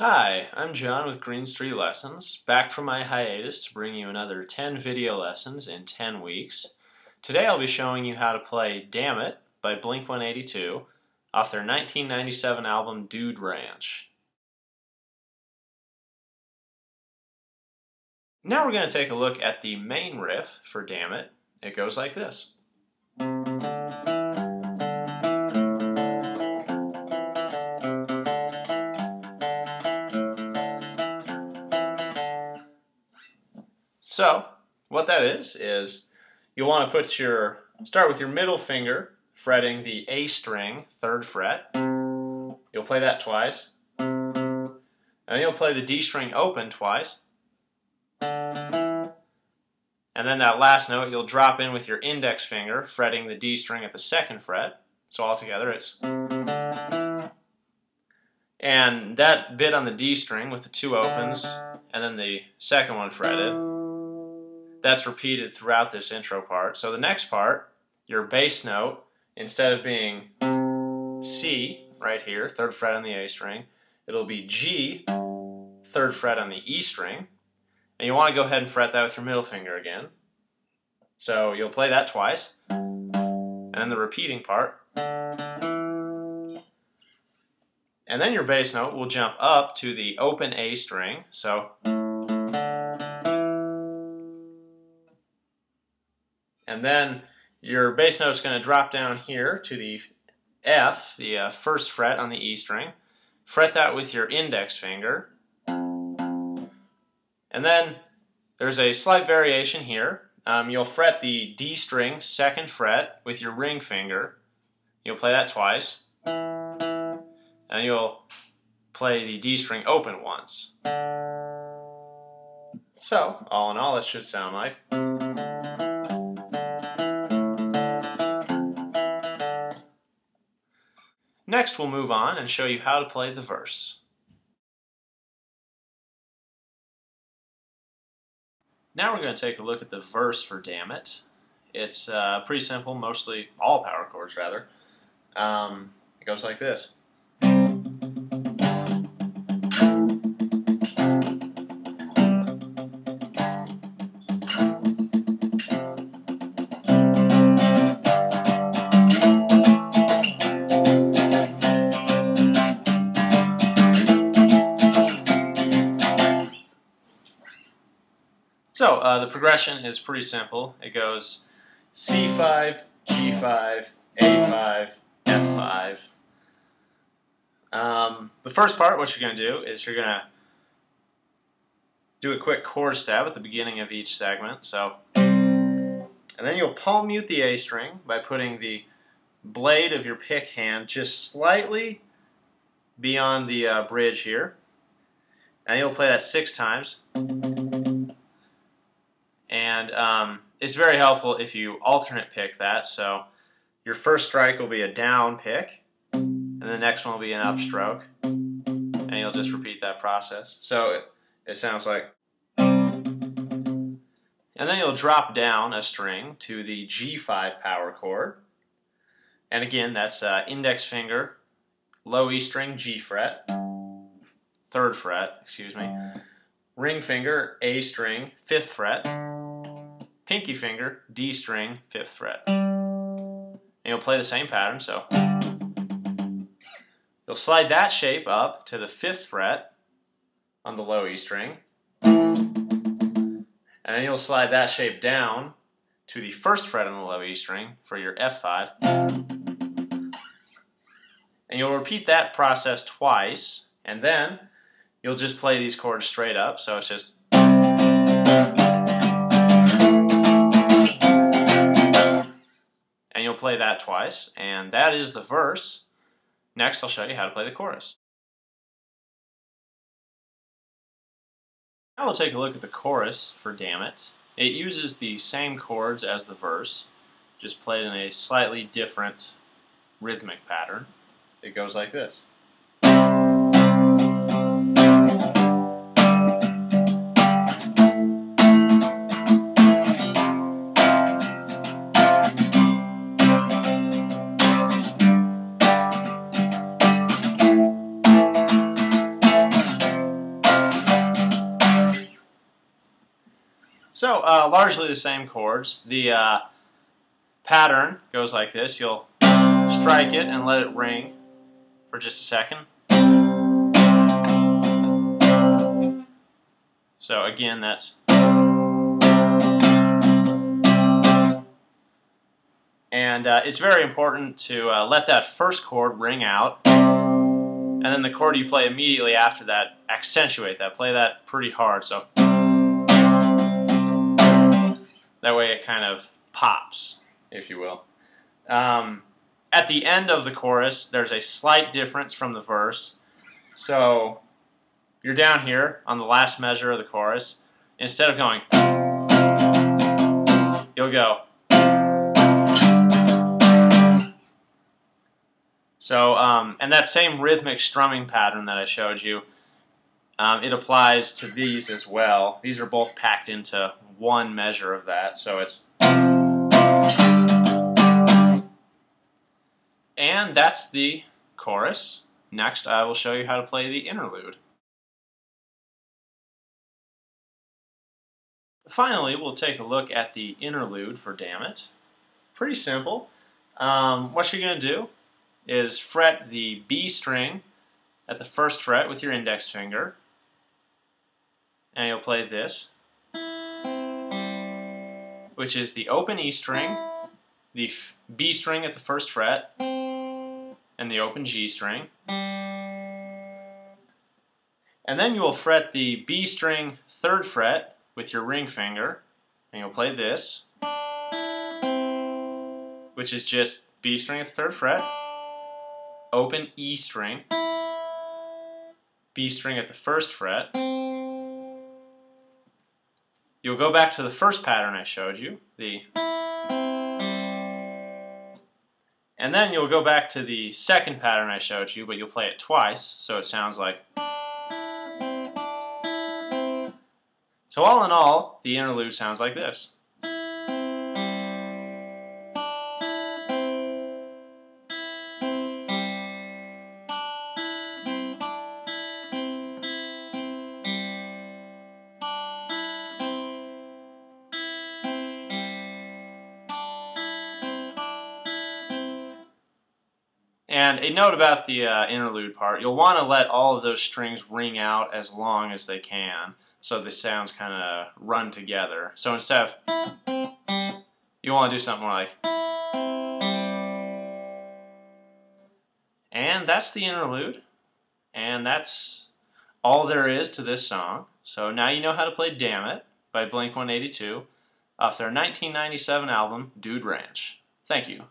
Hi, I'm John with Green Street Lessons, back from my hiatus to bring you another 10 video lessons in 10 weeks. Today I'll be showing you how to play Dammit by Blink-182 off their 1997 album Dude Ranch. Now we're going to take a look at the main riff for Dammit. It goes like this. So, what that is you'll want to start with your middle finger fretting the A string, 3rd fret. You'll play that twice. And then you'll play the D string open twice. And then that last note you'll drop in with your index finger fretting the D string at the 2nd fret. So altogether it's... And that bit on the D string with the 2 opens and then the 2nd one fretted, that's repeated throughout this intro part. So the next part, your bass note, instead of being C right here, 3rd fret on the A string, it'll be G, 3rd fret on the E string. And you want to go ahead and fret that with your middle finger again. So you'll play that twice. And then the repeating part. And then your bass note will jump up to the open A string. So... And then your bass note is going to drop down here to the F, the 1st fret on the E string. Fret that with your index finger. And then there's a slight variation here. You'll fret the D string, 2nd fret, with your ring finger. You'll play that twice. And you'll play the D string open once. So, all in all, it should sound like... Next, we'll move on and show you how to play the verse. Now we're going to take a look at the verse for Dammit. It's pretty simple, mostly all power chords rather. It goes like this. So the progression is pretty simple. It goes C5, G5, A5, F5. The first part, what you're going to do is you're going to do a quick chord stab at the beginning of each segment. And then you'll palm mute the A string by putting the blade of your pick hand just slightly beyond the bridge here. And you'll play that 6 times. And it's very helpful if you alternate pick that. So your first strike will be a down pick, and the next one will be an upstroke, and you'll just repeat that process. So it sounds like... And then you'll drop down a string to the G5 power chord. And again, that's index finger, low E string, G fret, 3rd fret, excuse me, ring finger, A string, 5th fret, pinky finger, D string, 5th fret. And you'll play the same pattern, so you'll slide that shape up to the 5th fret on the low E string, and then you'll slide that shape down to the 1st fret on the low E string for your F5. And you'll repeat that process twice, and then you'll just play these chords straight up, so it's just... And you'll play that twice, and that is the verse. Next, I'll show you how to play the chorus. Now we'll take a look at the chorus for Dammit. It uses the same chords as the verse, just played in a slightly different rhythmic pattern. It goes like this. So, largely the same chords. The pattern goes like this. You'll strike it and let it ring for just a second. So again, that's... And it's very important to let that first chord ring out, and then the chord you play immediately after that, accentuate that. Play that pretty hard, so that way it kind of pops, if you will. At the end of the chorus, there's a slight difference from the verse. So you're down here on the last measure of the chorus. Instead of going, you'll go. So, and that same rhythmic strumming pattern that I showed you, it applies to these as well. These are both packed into one measure of that, so it's... And that's the chorus. Next, I will show you how to play the interlude. Finally, we'll take a look at the interlude for Dammit. Pretty simple. What you're going to do is fret the B string at the first fret with your index finger, and you'll play this, which is the open E string, the B string at the first fret, and the open G string. And then you will fret the B string third fret with your ring finger, and you'll play this, which is just B string at the third fret, open E string, B string at the first fret. You'll go back to the first pattern I showed you, and then you'll go back to the second pattern I showed you, but you'll play it twice, so it sounds like... So all in all, the interlude sounds like this. And a note about the interlude part, you'll want to let all of those strings ring out as long as they can, so the sounds kind of run together. So instead of, you want to do something like, and that's the interlude, and that's all there is to this song. So now you know how to play Dammit by Blink-182 off their 1997 album, Dude Ranch. Thank you.